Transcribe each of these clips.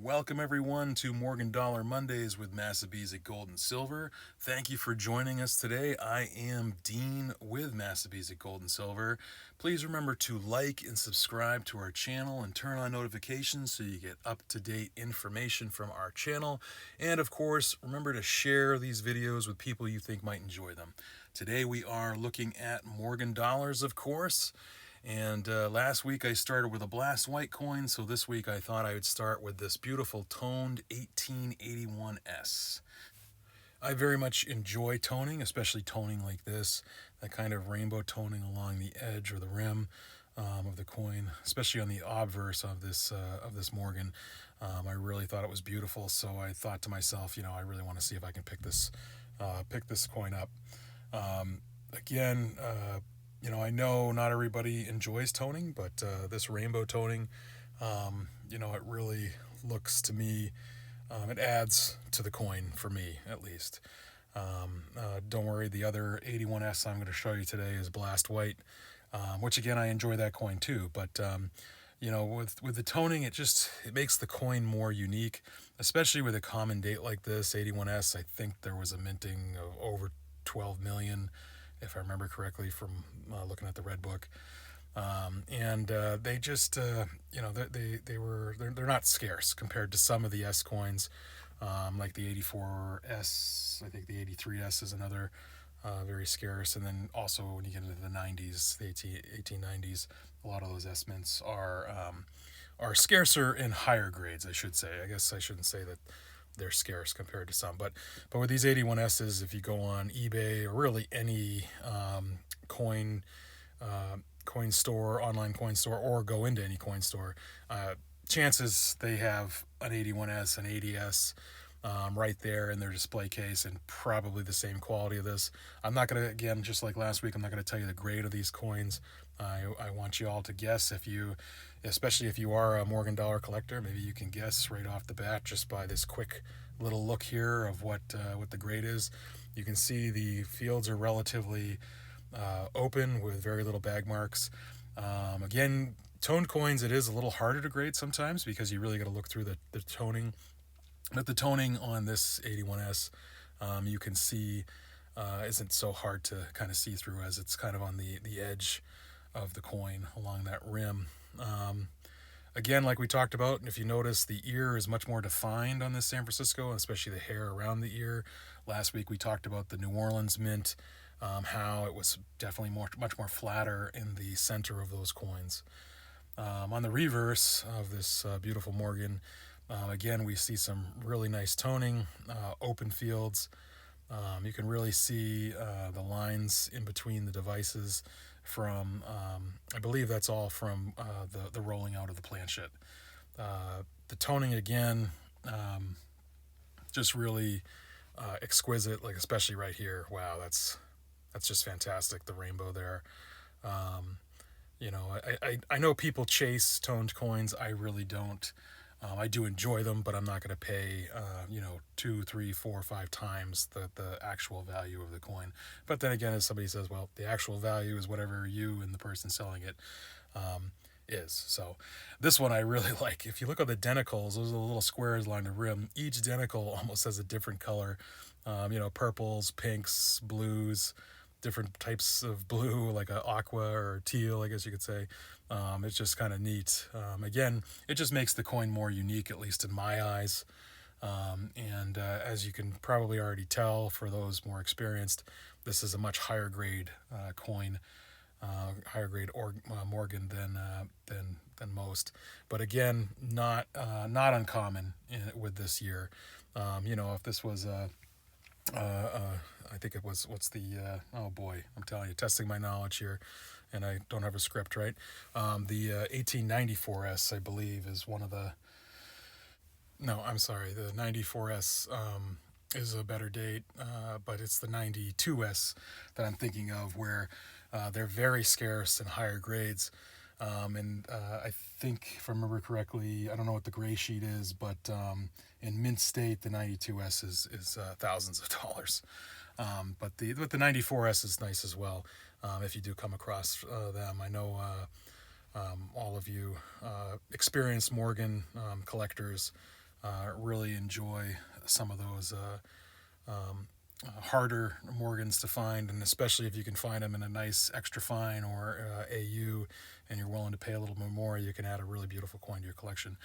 Welcome everyone to Morgan Dollar Mondays with Massabesic Gold and Silver. Thank you for joining us today. I am Dean with Massabesic Gold and Silver. Please remember to like and subscribe to our channel and turn on notifications so you get up-to-date information from our channel. And of course, remember to share these videos with people you think might enjoy them. Today we are looking at Morgan dollars, of course. And last week I started with a blast white coin, so this week I thought I would start with this beautiful toned 1881S. I very much enjoy toning, especially toning like this, that kind of rainbow toning along the edge or the rim of the coin, especially on the obverse of this Morgan. I really thought it was beautiful, so I thought to myself, I really want to see if I can pick this coin up. Again, I know not everybody enjoys toning, but this rainbow toning, it really looks to me, it adds to the coin for me, at least. Don't worry, the other 81S I'm going to show you today is blast white, which again, I enjoy that coin too, but with the toning, it makes the coin more unique, especially with a common date like this, 81S. I think there was a minting of over 12 million, if I remember correctly from looking at the Red Book. They just, they're not scarce compared to some of the S coins, like the 84S. I think the 83S is another very scarce. And then also when you get into the 90s, the 1890s, a lot of those S mints are scarcer in higher grades, I should say. I guess I shouldn't say that they're scarce compared to some, but with these 81S's, if you go on eBay or really any coin store, online coin store, or go into any coin store, chances they have an 81S, an 80S right there in their display case, and probably the same quality of this. I'm not going to, again, just like last week, I'm not going to tell you the grade of these coins. I want you all to guess, especially if you are a Morgan dollar collector, maybe you can guess right off the bat just by this quick little look here of what the grade is. You can see the fields are relatively open with very little bag marks. Again, toned coins, it is a little harder to grade sometimes because you really got to look through the toning. But the toning on this 81S, you can see isn't so hard to kind of see through, as it's kind of on the edge of the coin along that rim. Again, like we talked about, if you notice, the ear is much more defined on this San Francisco, especially the hair around the ear. Last week we talked about the New Orleans mint, how it was definitely much more flatter in the center of those coins. On the reverse of this beautiful Morgan, again, we see some really nice toning, open fields. You can really see the lines in between the devices from, I believe that's all from the rolling out of the planchette. The toning, again, just really exquisite, like especially right here. Wow, that's just fantastic, the rainbow there. I know people chase toned coins. I really don't. I do enjoy them, but I'm not going to pay, 2, 3, 4, 5 times the actual value of the coin. But then again, as somebody says, well, the actual value is whatever you and the person selling it is. So this one I really like. If you look at the denticles, those are the little squares along the rim. Each denticle almost has a different color. Purples, pinks, blues, different types of blue, like a aqua or teal, I guess you could say. It's just kind of neat. Again, it just makes the coin more unique, at least in my eyes. As you can probably already tell, for those more experienced, this is a much higher grade coin, higher grade Morgan than most. But again, not uncommon with this year. If this was I think it was, oh boy, I'm telling you, testing my knowledge here, and I don't have a script, right? The 1894S, I believe, is one of no, I'm sorry, the 94S is a better date, but it's the 92S that I'm thinking of, where they're very scarce and higher grades. I think, if I remember correctly, I don't know what the gray sheet is, but in mint state, the 92S is thousands of dollars. But the 94S is nice as well, if you do come across them. I know all of you experienced Morgan collectors really enjoy some of those harder Morgans to find, and especially if you can find them in a nice extra fine or AU, and you're willing to pay a little bit more, you can add a really beautiful coin to your collection.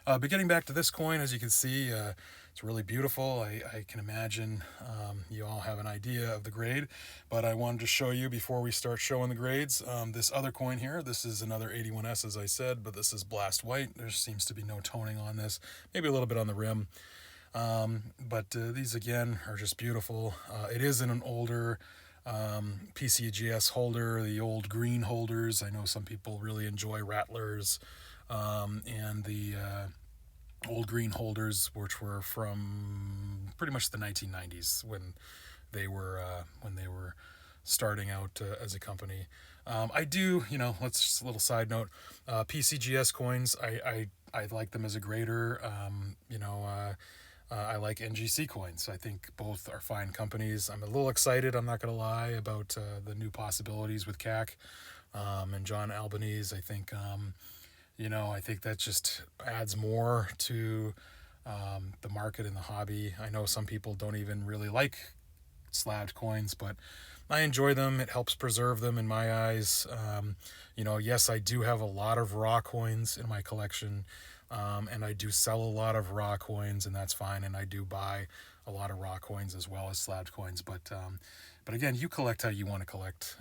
But getting back to this coin, as you can see, it's really beautiful. I can imagine you all have an idea of the grade, but I wanted to show you before we start showing the grades. This other coin here, this is another 81S, as I said, but this is blast white. There seems to be no toning on this, maybe a little bit on the rim. But these again are just beautiful. It is in an older PCGS holder, the old green holders. I know some people really enjoy Rattlers and the old green holders, which were from pretty much the 1990s when they were starting out as a company. I do, let's just a little side note. PCGS coins, I like them as a grader. I like NGC coins. I think both are fine companies. I'm a little excited, I'm not going to lie, about the new possibilities with CAC and John Albanese. I think, I think that just adds more to the market and the hobby. I know some people don't even really like slabbed coins, but I enjoy them. It helps preserve them in my eyes. Yes, I do have a lot of raw coins in my collection. And I do sell a lot of raw coins, and that's fine. And I do buy a lot of raw coins as well as slabbed coins. But again, you collect how you want to collect.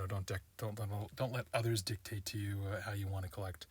Don't let others dictate to you how you want to collect.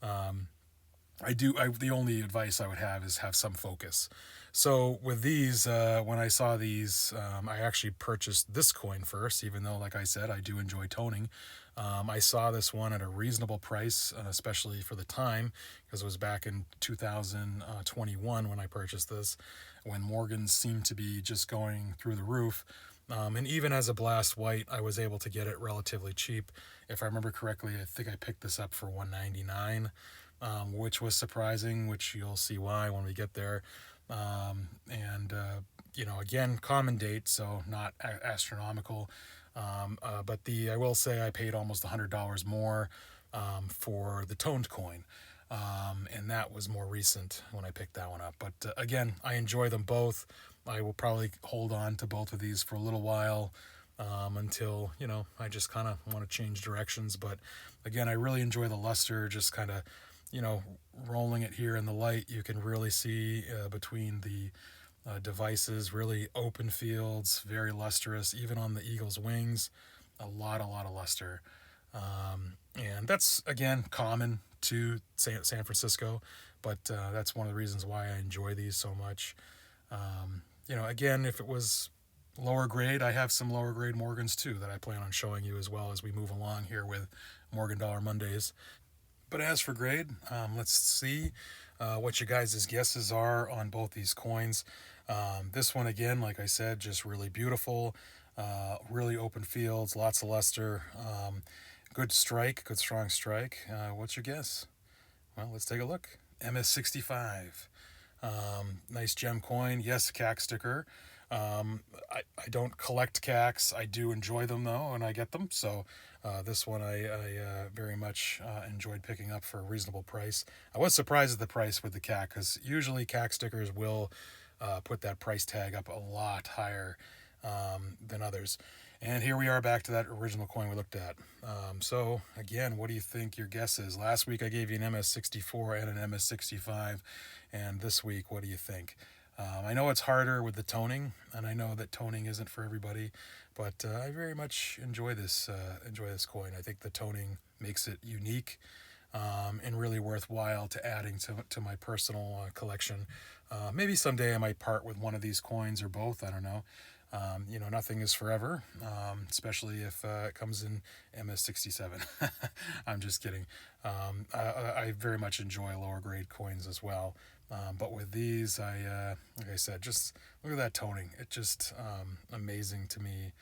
The only advice I would have is have some focus. So with these, when I saw these, I actually purchased this coin first, even though, like I said, I do enjoy toning. I saw this one at a reasonable price, especially for the time, because it was back in 2021 when I purchased this, when Morgans seemed to be just going through the roof. And even as a blast white, I was able to get it relatively cheap. If I remember correctly, I think I picked this up for $199, which was surprising, which you'll see why when we get there. Again, common date, so not astronomical. But I will say I paid almost $100 more for the toned coin. And that was more recent when I picked that one up. But again, I enjoy them both. I will probably hold on to both of these for a little while until, I just kind of want to change directions. But again, I really enjoy the luster, just kind of, rolling it here in the light. You can really see between the devices, really open fields, very lustrous, even on the Eagle's wings, a lot of luster. And that's, again, common to San Francisco, but that's one of the reasons why I enjoy these so much. Again, if it was lower grade, I have some lower grade Morgans too that I plan on showing you as well as we move along here with Morgan Dollar Mondays. But as for grade, let's see what you guys' guesses are on both these coins. This one, again, like I said, just really beautiful, really open fields, lots of luster, good strong strike. What's your guess? Well, let's take a look. MS65. Nice gem coin. Yes, CAC sticker. I don't collect CACs. I do enjoy them, though, and I get them. So this one I very much enjoyed picking up for a reasonable price. I was surprised at the price with the CAC, because usually CAC stickers will put that price tag up a lot higher than others. And here we are back to that original coin we looked at. So again, what do you think your guess is? Last week I gave you an MS64 and an MS65, and this week, what do you think? I know it's harder with the toning, and I know that toning isn't for everybody, but I very much enjoy this coin. I think the toning makes it unique and really worthwhile to adding to my personal collection. Maybe someday I might part with one of these coins or both. I don't know. Nothing is forever, especially if it comes in MS67. I'm just kidding. I very much enjoy lower grade coins as well. But with these, like I said, just look at that toning. It's just amazing to me.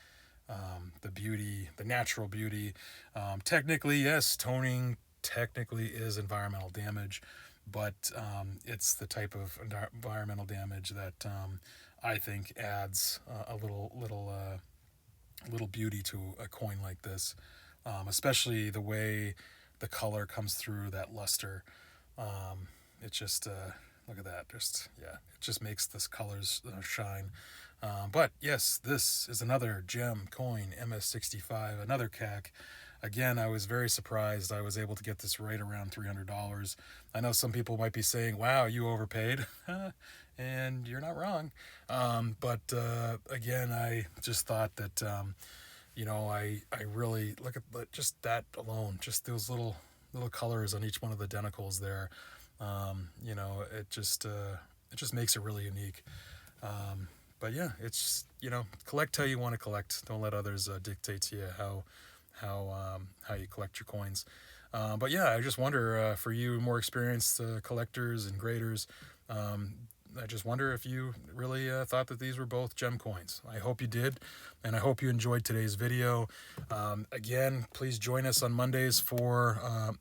The beauty, the natural beauty. Technically, yes, toning technically is environmental damage, but it's the type of environmental damage that I think adds a little beauty to a coin like this, especially the way the color comes through that luster. It's just Look at that. Just, yeah, it just makes this colors shine. But yes, this is another gem coin, MS65, another CAC. Again, I was very surprised I was able to get this right around $300. I know some people might be saying, wow, you overpaid. And you're not wrong. But again, I just thought that, I really look at just that alone, just those little colors on each one of the denticles there. It just makes it really unique. But yeah, it's collect how you want to collect. Don't let others dictate to you how you collect your coins. But yeah, I just wonder for you more experienced collectors and graders. I just wonder if you really thought that these were both gem coins. I hope you did, and I hope you enjoyed today's video. Again, please join us on Mondays for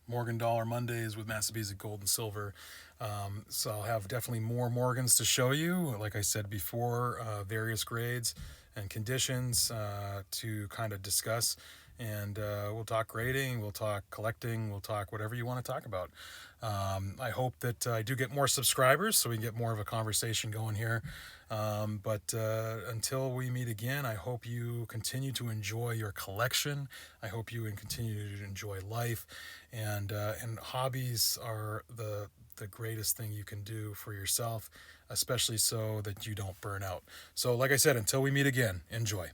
Morgan Dollar Mondays with Massabesic Gold and Silver. So I'll have definitely more Morgans to show you. Like I said before, various grades and conditions to kind of discuss. And we'll talk grading, we'll talk collecting, we'll talk whatever you want to talk about. I hope that I do get more subscribers so we can get more of a conversation going here. But until we meet again, I hope you continue to enjoy your collection. I hope you continue to enjoy life, and hobbies are the greatest thing you can do for yourself, especially so that you don't burn out. So, like I said, until we meet again, enjoy.